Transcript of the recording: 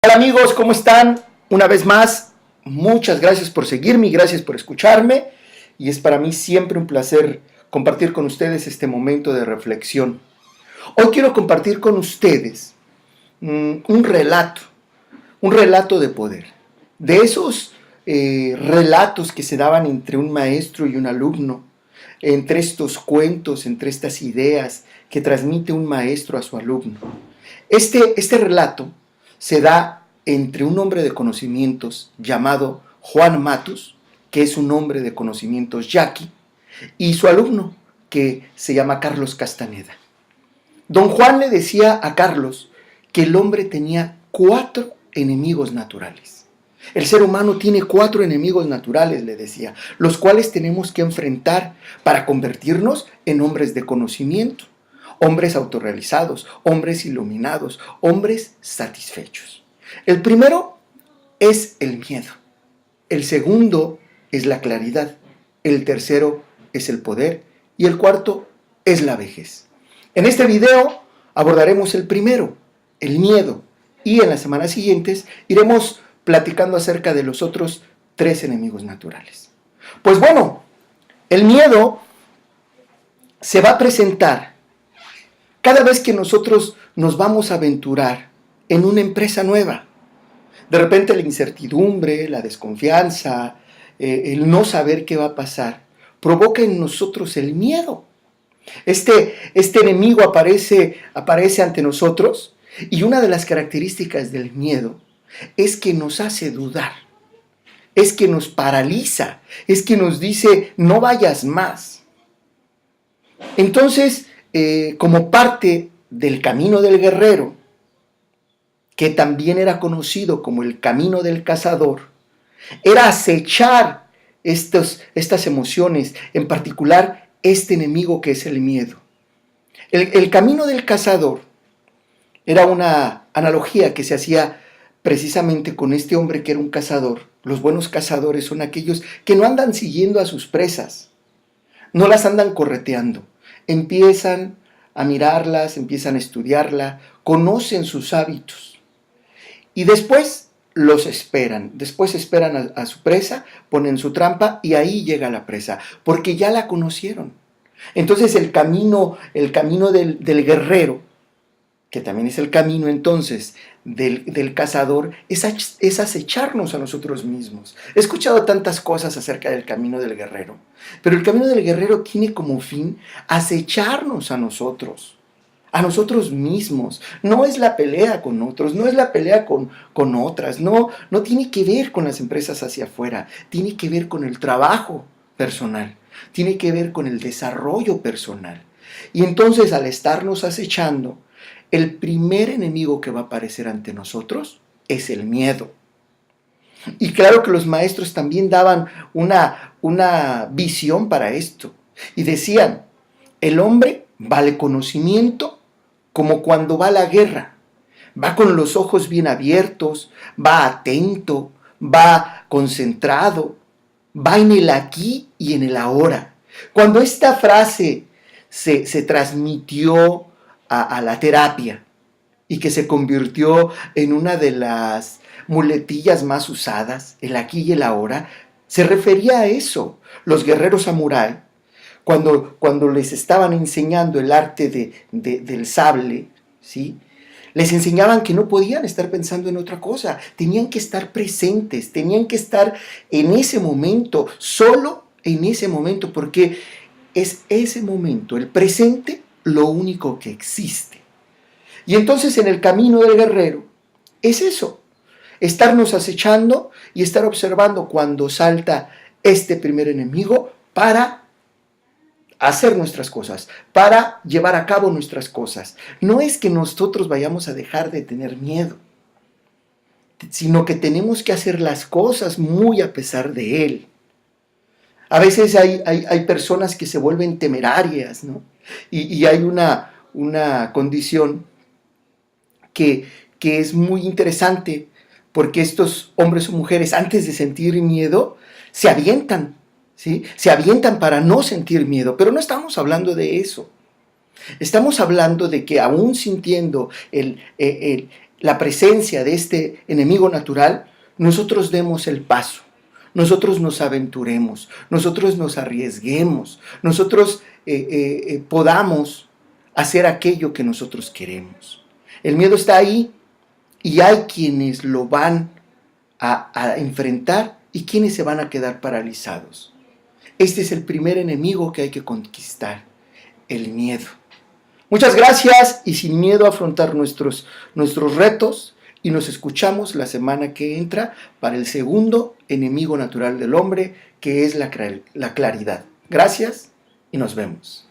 Hola amigos, ¿cómo están? Una vez más, muchas gracias por seguirme y gracias por escucharme. Y es para mí siempre un placer compartir con ustedes este momento de reflexión. Hoy quiero compartir con ustedes un relato de poder. De esos relatos que se daban entre un maestro y un alumno, entre estos cuentos, entre estas ideas que transmite un maestro a su alumno. Este relato se da entre un hombre de conocimientos llamado Juan Matus, que es un hombre de conocimientos yaqui, y su alumno, que se llama Carlos Castaneda. Don Juan le decía a Carlos que el hombre tenía 4 enemigos naturales. El ser humano tiene 4 enemigos naturales, le decía, los cuales tenemos que enfrentar para convertirnos en hombres de conocimiento, hombres autorrealizados, hombres iluminados, hombres satisfechos. El primero es el miedo, el segundo es la claridad, el tercero es el poder y el cuarto es la vejez. En este video abordaremos el primero, el miedo, y en las semanas siguientes iremos platicando acerca de los otros 3 enemigos naturales. Pues bueno, el miedo se va a presentar cada vez que nosotros nos vamos a aventurar en una empresa nueva. De repente la incertidumbre, la desconfianza, el no saber qué va a pasar, provoca en nosotros el miedo. Este enemigo aparece ante nosotros y una de las características del miedo es que nos hace dudar, es que nos paraliza, es que nos dice no vayas más. Entonces, como parte del camino del guerrero, que también era conocido como el camino del cazador, era acechar estas emociones, en particular este enemigo que es el miedo. El camino del cazador era una analogía que se hacía precisamente con este hombre que era un cazador. Los buenos cazadores son aquellos que no andan siguiendo a sus presas, no las andan correteando. Empiezan a mirarlas, empiezan a estudiarla, conocen sus hábitos y después los esperan. Después esperan a su presa, ponen su trampa y ahí llega la presa, porque ya la conocieron. Entonces el camino del guerrero, que también es el camino entonces del cazador, es acecharnos a nosotros mismos. He escuchado tantas cosas acerca del camino del guerrero, pero el camino del guerrero tiene como fin acecharnos a nosotros mismos. No es la pelea con otros, no es la pelea con otras, no tiene que ver con las empresas hacia afuera, tiene que ver con el trabajo personal, tiene que ver con el desarrollo personal. Y entonces al estarnos acechando, el primer enemigo que va a aparecer ante nosotros es el miedo. Y claro que los maestros también daban una visión para esto. Y decían, el hombre va al conocimiento como cuando va a la guerra. Va con los ojos bien abiertos, va atento, va concentrado, va en el aquí y en el ahora. Cuando esta frase se transmitió a la terapia y que se convirtió en una de las muletillas más usadas, el aquí y el ahora, se refería a eso. Los guerreros samurái, cuando les estaban enseñando el arte del sable, ¿sí?, les enseñaban que no podían estar pensando en otra cosa, tenían que estar presentes, tenían que estar en ese momento, solo en ese momento, porque es ese momento, el presente, lo único que existe. Y entonces en el camino del guerrero es eso, estarnos acechando y estar observando cuando salta este primer enemigo para hacer nuestras cosas, para llevar a cabo nuestras cosas. No es que nosotros vayamos a dejar de tener miedo, sino que tenemos que hacer las cosas muy a pesar de él. A veces hay personas que se vuelven temerarias, ¿no? Y hay una condición que es muy interesante, porque estos hombres o mujeres, antes de sentir miedo, se avientan, ¿sí? Se avientan para no sentir miedo, pero no estamos hablando de eso. Estamos hablando de que aún sintiendo la presencia de este enemigo natural, nosotros demos el paso, nosotros nos aventuremos, nosotros nos arriesguemos, nosotros podamos hacer aquello que nosotros queremos. El miedo está ahí y hay quienes lo van a enfrentar y quienes se van a quedar paralizados. Este es el primer enemigo que hay que conquistar, el miedo. Muchas gracias y sin miedo a afrontar nuestros retos, y nos escuchamos la semana que entra para el segundo enemigo natural del hombre, que es la claridad. Gracias y nos vemos.